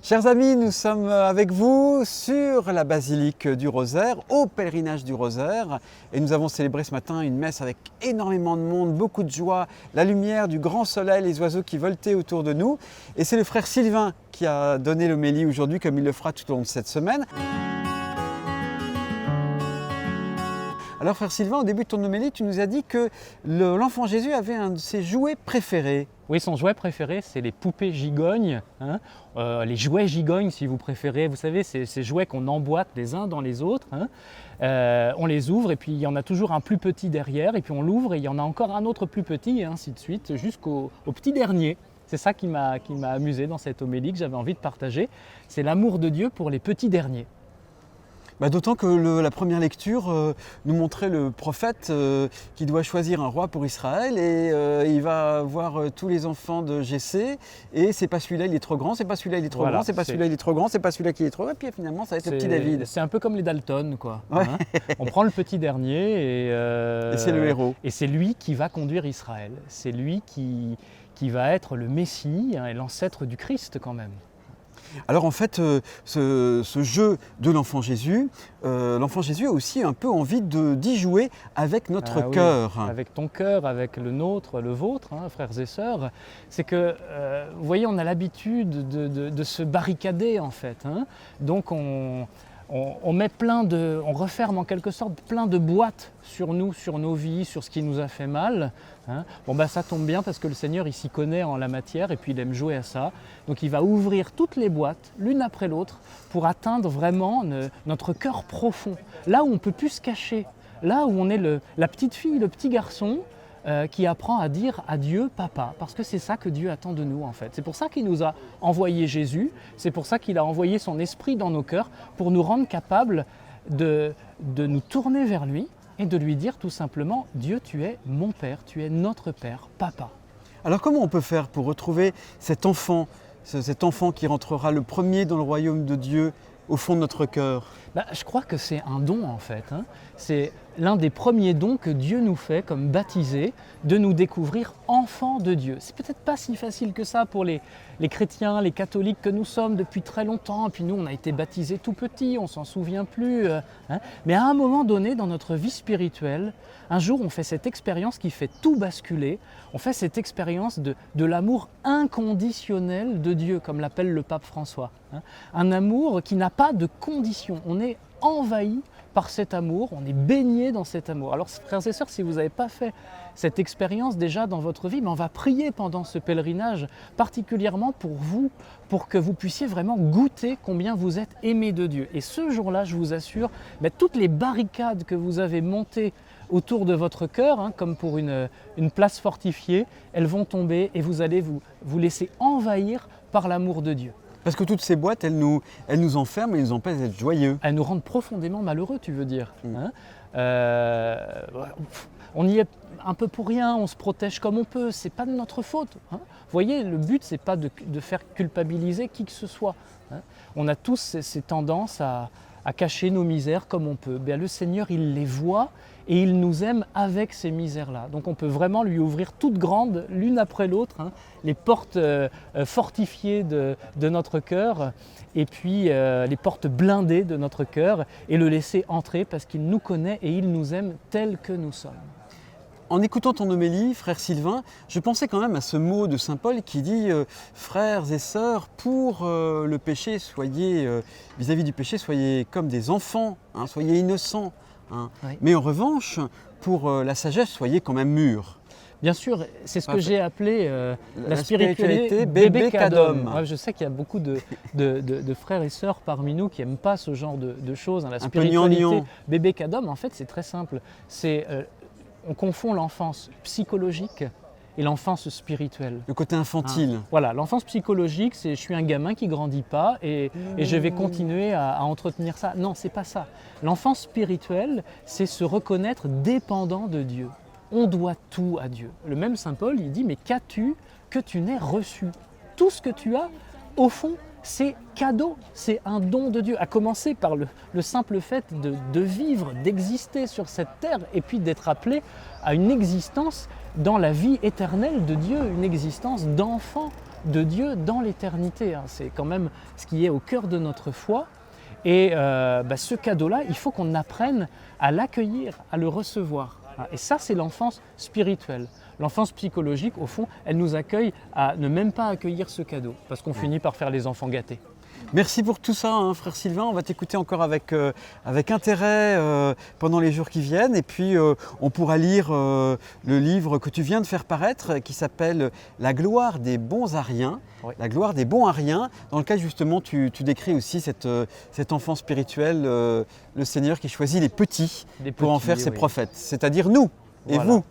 Chers amis, nous sommes avec vous sur la basilique du Rosaire, au pèlerinage du Rosaire. Et nous avons célébré ce matin une messe avec énormément de monde, beaucoup de joie, la lumière du grand soleil, les oiseaux qui voltaient autour de nous. Et c'est le frère Sylvain qui a donné l'homélie aujourd'hui, comme il le fera tout au long de cette semaine. Alors frère Sylvain, au début de ton homélie, tu nous as dit que l'enfant Jésus avait un de ses jouets préférés. Oui, son jouet préféré, c'est les poupées gigognes, les jouets gigognes si vous préférez. Vous savez, ces jouets qu'on emboîte les uns dans les autres. On les ouvre et puis il y en a toujours un plus petit derrière et puis on l'ouvre et il y en a encore un autre plus petit et ainsi de suite jusqu'au petit dernier. C'est ça qui m'a amusé dans cette homélie que j'avais envie de partager. C'est l'amour de Dieu pour les petits derniers. D'autant que la première lecture nous montrait le prophète qui doit choisir un roi pour Israël et il va voir tous les enfants de Jessé et c'est pas celui-là il est trop grand, c'est pas celui-là il est trop grand, c'est pas celui-là il est trop grand, c'est pas celui-là qui est trop grand et puis finalement ça va être le petit David. C'est un peu comme les Dalton quoi. Ouais. On prend le petit dernier et c'est le héros. Et c'est lui qui va conduire Israël, c'est lui qui va être le Messie et l'ancêtre du Christ quand même. Alors en fait, ce jeu de l'enfant Jésus a aussi un peu envie d'y jouer avec notre cœur. Oui, avec ton cœur, avec le nôtre, le vôtre, frères et sœurs. C'est que, vous voyez, on a l'habitude de se barricader en fait. Donc on referme en quelque sorte plein de boîtes sur nous, sur nos vies, sur ce qui nous a fait mal. Ça tombe bien parce que le Seigneur il s'y connaît en la matière et puis il aime jouer à ça. Donc il va ouvrir toutes les boîtes, l'une après l'autre, pour atteindre vraiment notre cœur profond. Là où on ne peut plus se cacher, là où on est la petite fille, le petit garçon, qui apprend à dire à Dieu papa, parce que c'est ça que Dieu attend de nous en fait. C'est pour ça qu'il nous a envoyé Jésus, c'est pour ça qu'il a envoyé son esprit dans nos cœurs, pour nous rendre capables de nous tourner vers lui et de lui dire tout simplement « Dieu, tu es mon Père, tu es notre Père, papa ». Alors comment on peut faire pour retrouver cet enfant qui rentrera le premier dans le royaume de Dieu au fond de notre cœur? Je crois que c'est un don en fait. C'est l'un des premiers dons que Dieu nous fait comme baptisés, de nous découvrir enfants de Dieu. C'est peut-être pas si facile que ça pour les chrétiens, les catholiques que nous sommes depuis très longtemps. Et puis nous, on a été baptisés tout petits, on s'en souvient plus. Mais à un moment donné, dans notre vie spirituelle, un jour, on fait cette expérience qui fait tout basculer. On fait cette expérience de l'amour inconditionnel de Dieu, comme l'appelle le pape François. Un amour qui n'a pas de conditions. On est envahi par cet amour, on est baigné dans cet amour. Alors frères et sœurs, si vous n'avez pas fait cette expérience déjà dans votre vie, on va prier pendant ce pèlerinage, particulièrement pour vous, pour que vous puissiez vraiment goûter combien vous êtes aimés de Dieu. Et ce jour-là, je vous assure, toutes les barricades que vous avez montées autour de votre cœur, comme pour une place fortifiée, elles vont tomber et vous allez vous laisser envahir par l'amour de Dieu. Parce que toutes ces boîtes, elles nous enferment et nous empêchent d'être joyeux. Elles nous rendent profondément malheureux, tu veux dire. On y est un peu pour rien, on se protège comme on peut, c'est pas de notre faute. Vous voyez, le but, c'est pas de faire culpabiliser qui que ce soit. On a tous ces tendances à cacher nos misères comme on peut. Le Seigneur, il les voit et il nous aime avec ces misères-là. Donc on peut vraiment lui ouvrir toutes grandes, l'une après l'autre, les portes fortifiées de notre cœur et puis les portes blindées de notre cœur et le laisser entrer parce qu'il nous connaît et il nous aime tels que nous sommes. En écoutant ton homélie, frère Sylvain, je pensais quand même à ce mot de saint Paul qui dit frères et sœurs, pour le péché, vis-à-vis du péché, soyez comme des enfants, soyez innocents. Oui. Mais en revanche, pour la sagesse, soyez quand même mûrs. Bien sûr, c'est ce que j'ai appelé la spiritualité bébé cadom. Je sais qu'il y a beaucoup de frères et sœurs parmi nous qui n'aiment pas ce genre de choses. La spiritualité bébé cadom, en fait, c'est très simple. On confond l'enfance psychologique et l'enfance spirituelle. Le côté infantile. Voilà, l'enfance psychologique, c'est je suis un gamin qui ne grandit pas et je vais continuer à entretenir ça. Non, c'est pas ça. L'enfance spirituelle, c'est se reconnaître dépendant de Dieu. On doit tout à Dieu. Le même saint Paul, il dit, mais qu'as-tu que tu n'aies reçu? Tout ce que tu as, au fond, c'est cadeau, c'est un don de Dieu. À commencer par le simple fait de vivre, d'exister sur cette terre et puis d'être appelé à une existence dans la vie éternelle de Dieu, une existence d'enfant de Dieu dans l'éternité. C'est quand même ce qui est au cœur de notre foi. Et ce cadeau-là, il faut qu'on apprenne à l'accueillir, à le recevoir. Et ça, c'est l'enfance spirituelle. L'enfance psychologique, au fond, elle nous accueille à ne même pas accueillir ce cadeau, parce qu'on finit par faire les enfants gâtés. Merci pour tout ça, hein, frère Sylvain. On va t'écouter encore avec intérêt pendant les jours qui viennent. Et puis, on pourra lire le livre que tu viens de faire paraître qui s'appelle « La gloire des bons Ariens ». Oui. La gloire des bons Ariens, dans lequel justement tu décris aussi cet enfant spirituel, le Seigneur qui choisit les petits pour en faire ses prophètes, c'est-à-dire nous et Voilà. vous.